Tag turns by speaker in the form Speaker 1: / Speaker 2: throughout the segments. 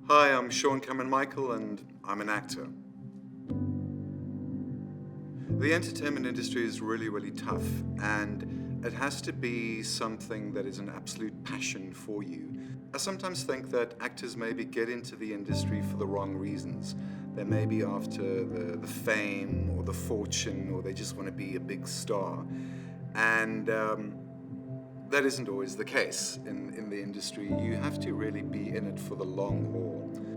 Speaker 1: Hi, I'm Sean Cameron Michael, and I'm an actor. The entertainment industry is really, really tough, and it has to be something that is an absolute passion for you. I sometimes think that actors maybe get into the industry for the wrong reasons. They may be after the fame or the fortune, or they just want to be a big star. And that isn't always the case in the industry. You have to really be in it for the long haul.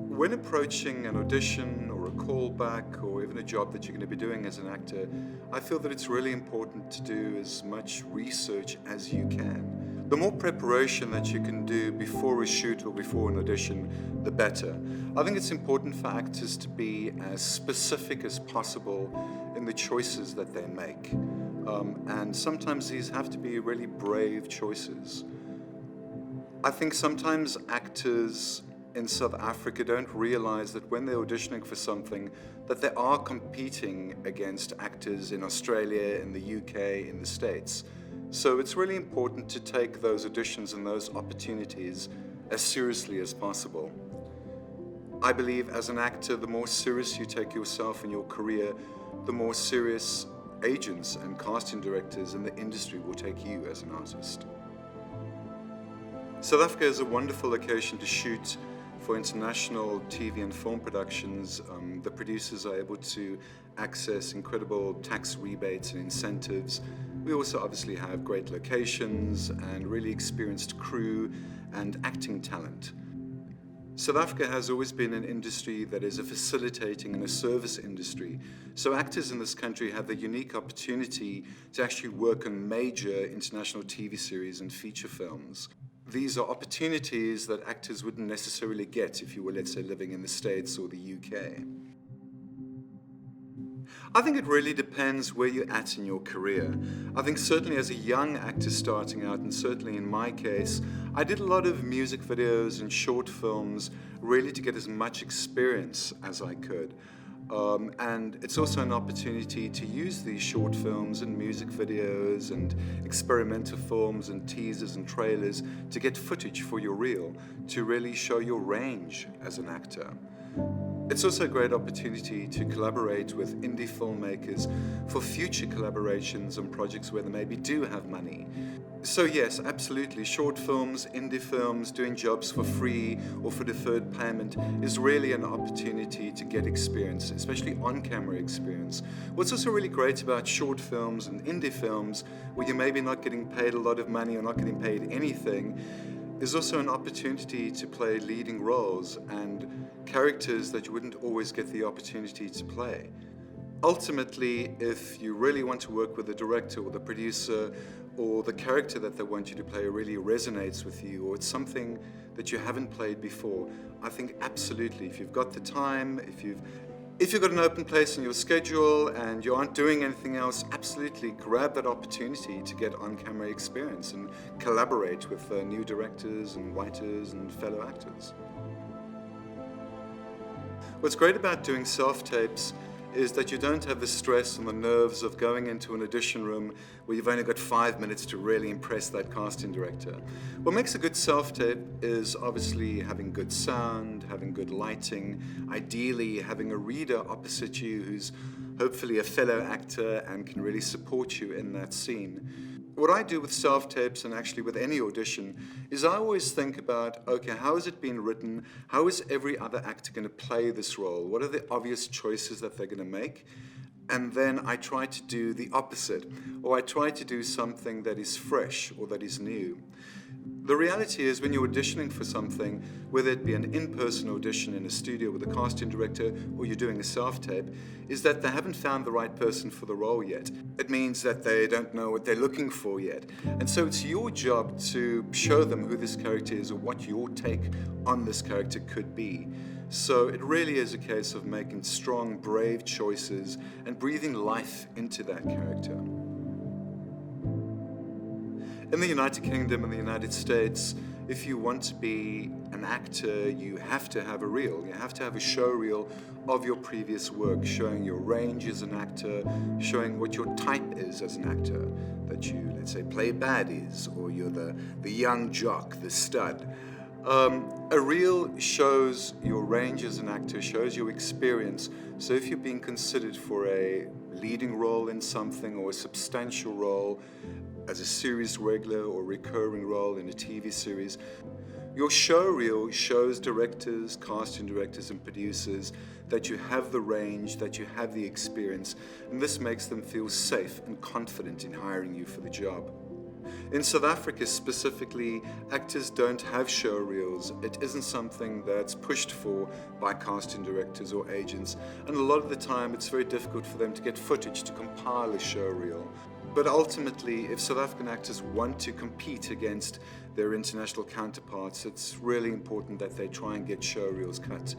Speaker 1: When approaching an audition or a callback or even a job that you're going to be doing as an actor, I feel that it's really important to do as much research as you can. The more preparation that you can do before a shoot or before an audition, the better. I think it's important for actors to be as specific as possible in the choices that they make. And sometimes these have to be really brave choices. I think sometimes actors in South Africa don't realize that when they're auditioning for something, that they are competing against actors in Australia, in the UK, in the States. So it's really important to take those auditions and those opportunities as seriously as possible. I believe as an actor, the more serious you take yourself and your career, the more serious agents and casting directors in the industry will take you as an artist. South Africa is a wonderful location to shoot for international TV and film productions. The producers are able to access incredible tax rebates and incentives. We also obviously have great locations and really experienced crew and acting talent. South Africa has always been an industry that is a facilitating and a service industry. So actors in this country have the unique opportunity to actually work on major international TV series and feature films. These are opportunities that actors wouldn't necessarily get if you were, let's say, living in the States or the UK. I think it really depends where you're at in your career. I think certainly as a young actor starting out, and certainly in my case, I did a lot of music videos and short films really to get as much experience as I could. And it's also an opportunity to use these short films and music videos and experimental films and teasers and trailers to get footage for your reel, to really show your range as an actor. It's also a great opportunity to collaborate with indie filmmakers for future collaborations on projects where they maybe do have money. So yes, absolutely, short films, indie films, doing jobs for free or for deferred payment is really an opportunity to get experience, especially on-camera experience. What's also really great about short films and indie films, where you're maybe not getting paid a lot of money or not getting paid anything, is also an opportunity to play leading roles and characters that you wouldn't always get the opportunity to play. Ultimately, if you really want to work with the director or the producer, or the character that they want you to play really resonates with you, or it's something that you haven't played before, I think absolutely, if you've got the time, if you've got an open place in your schedule and you aren't doing anything else, absolutely grab that opportunity to get on-camera experience and collaborate with new directors and writers and fellow actors. What's great about doing self-tapes is that you don't have the stress and the nerves of going into an audition room where you've only got 5 minutes to really impress that casting director. What makes a good self-tape is obviously having good sound, having good lighting, ideally having a reader opposite you who's hopefully a fellow actor and can really support you in that scene. What I do with self-tapes and actually with any audition is I always think about, okay, how has it been written? How is every other actor going to play this role? What are the obvious choices that they're going to make? And then I try to do the opposite, or I try to do something that is fresh or that is new. The reality is when you're auditioning for something, whether it be an in-person audition in a studio with a casting director or you're doing a self-tape, is that they haven't found the right person for the role yet. It means that they don't know what they're looking for yet. And so it's your job to show them who this character is or what your take on this character could be. So it really is a case of making strong, brave choices and breathing life into that character. In the United Kingdom and the United States, if you want to be an actor, you have to have a reel. You have to have a show reel of your previous work, showing your range as an actor, showing what your type is as an actor, that you, let's say, play baddies, or you're the young jock, the stud. A reel shows your range as an actor, shows your experience. So if you're being considered for a leading role in something or a substantial role as a series regular or recurring role in a TV series, your show reel shows directors, casting directors and producers that you have the range, that you have the experience, and this makes them feel safe and confident in hiring you for the job. In South Africa specifically, actors don't have show reels. It isn't something that's pushed for by casting directors or agents, and a lot of the time it's very difficult for them to get footage to compile a show reel. But ultimately, if South African actors want to compete against their international counterparts, it's really important that they try and get show reels cut.